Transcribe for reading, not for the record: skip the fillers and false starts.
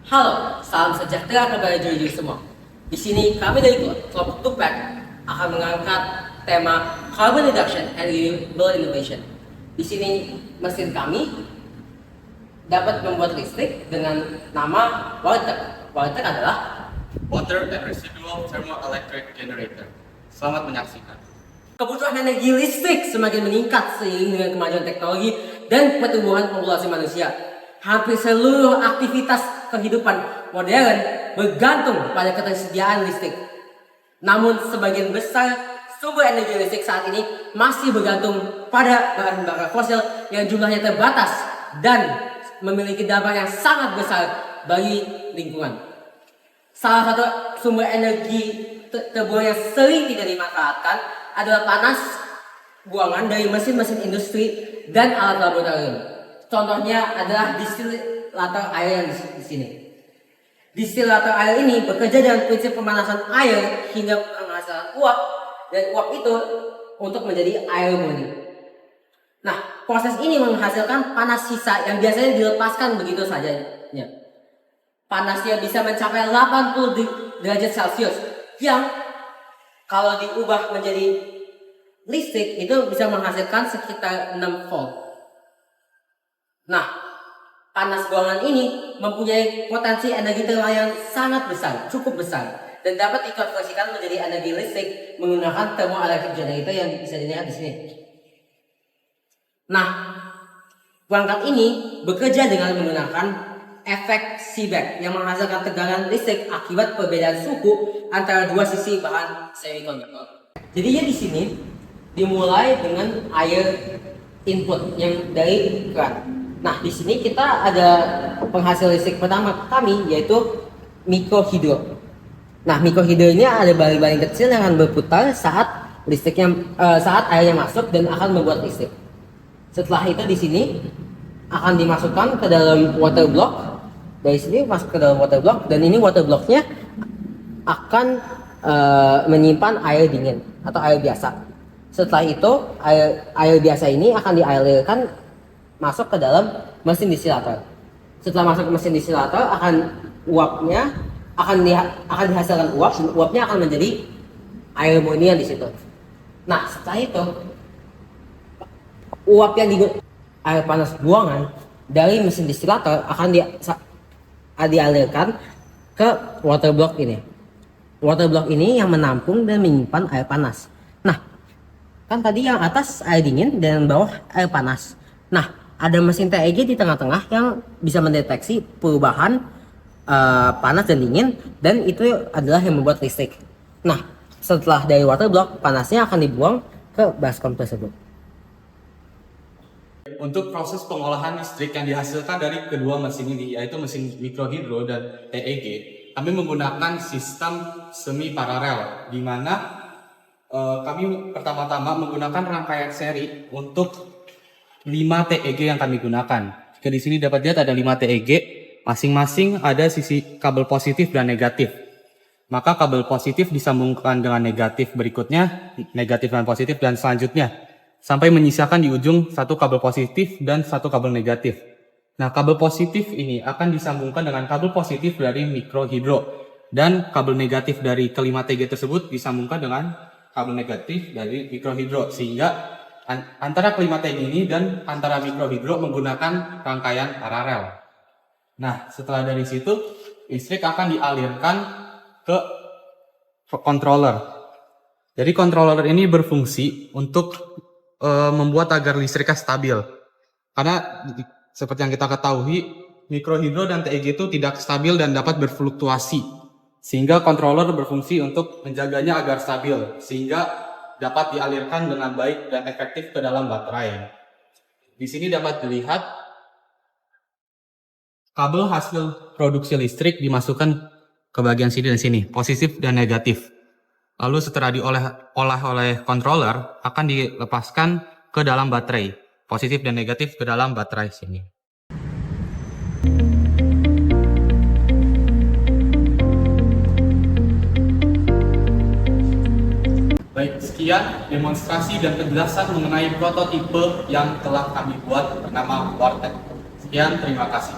Halo, salam sejahtera kepada juri-juri semua. Di sini kami dari kelompok Tupac akan mengangkat tema Carbon Reduction and Renewable Innovation. Di sini mesin kami dapat membuat listrik dengan nama Warteg. Warteg adalah Water and Residual Thermoelectric Generator. Selamat menyaksikan. kebutuhan energi listrik semakin meningkat seiring dengan kemajuan teknologi dan pertumbuhan populasi manusia. Hampir seluruh aktivitas kehidupan modern bergantung pada ketersediaan listrik. Namun sebagian besar sumber energi listrik saat ini masih bergantung pada bahan bakar fosil yang jumlahnya terbatas dan memiliki dampak yang sangat besar bagi lingkungan. Salah satu sumber energi terbuang yang sering tidak dimanfaatkan adalah panas buangan dari mesin-mesin industri dan alat laboratorium. Contohnya adalah distilator air yang di sini. Distilator air ini bekerja dengan prinsip pemanasan air hingga menghasilkan uap, dan uap itu untuk menjadi air murni. Nah, proses ini menghasilkan panas sisa yang biasanya dilepaskan begitu saja. Panasnya bisa mencapai 80 derajat Celcius yang kalau diubah menjadi listrik itu bisa menghasilkan sekitar 6 volt. Nah, panas buangan ini mempunyai potensi energi thermal yang sangat besar, cukup besar, dan dapat dikonversikan menjadi energi listrik menggunakan thermoelectric generator yang bisa dilihat di sini. Nah, perangkat ini bekerja dengan menggunakan efek Seebeck yang menghasilkan tegangan listrik akibat perbedaan suhu antara dua sisi bahan semikonduktor. Jadinya di sini dimulai dengan air input yang dari keran. Nah, di sini kita ada penghasil listrik pertama kami yaitu mikrohidro. Nah, mikrohidro ini ada baling-baling kecil yang akan berputar saat saat airnya masuk dan akan membuat listrik. Setelah itu di sini akan dimasukkan ke dalam water block. Dari sini masuk ke dalam water block, dan ini water blocknya akan menyimpan air dingin atau air biasa. Setelah itu air biasa ini akan dialirkan masuk ke dalam mesin distilator. Setelah masuk ke mesin distilator uapnya akan dihasilkan uapnya akan menjadi air murni yang di situ. Nah, setelah itu uap yang air panas buangan dari mesin distilator akan dialirkan ke water block ini. Water block ini yang menampung dan menyimpan air panas. Nah, kan tadi yang atas air dingin dan bawah air panas. Nah, ada mesin TEG di tengah-tengah yang bisa mendeteksi perubahan panas dan dingin, dan itu adalah yang membuat listrik. Nah, setelah dari water block, panasnya akan dibuang ke baskom tersebut. Untuk proses pengolahan listrik yang dihasilkan dari kedua mesin ini, yaitu mesin mikrohidro dan TEG, kami menggunakan sistem semi paralel, di mana kami pertama-tama menggunakan rangkaian seri untuk 5 TEG yang kami gunakan. Jika di sini dapat lihat ada 5 TEG, masing-masing ada sisi kabel positif dan negatif. Maka kabel positif disambungkan dengan negatif berikutnya, negatif dan positif, dan selanjutnya, sampai menyisakan di ujung satu kabel positif dan satu kabel negatif. Nah, kabel positif ini akan disambungkan dengan kabel positif dari mikrohidro, dan kabel negatif dari kelima TG tersebut disambungkan dengan kabel negatif dari mikrohidro, sehingga antara kelima TG ini dan antara mikrohidro menggunakan rangkaian paralel. Nah, setelah dari situ listrik akan dialirkan ke controller. Jadi controller ini berfungsi untuk membuat agar listriknya stabil. Karena seperti yang kita ketahui, mikrohidro dan TEG itu tidak stabil dan dapat berfluktuasi. Sehingga controller berfungsi untuk menjaganya agar stabil, sehingga dapat dialirkan dengan baik dan efektif ke dalam baterai. Di sini dapat dilihat kabel hasil produksi listrik dimasukkan ke bagian sini dan sini, positif dan negatif. Lalu setelah diolah oleh controller, akan dilepaskan ke dalam baterai, positif dan negatif ke dalam baterai sini. Baik, sekian demonstrasi dan penjelasan mengenai prototipe yang telah kami buat bernama Warteg. Sekian, terima kasih.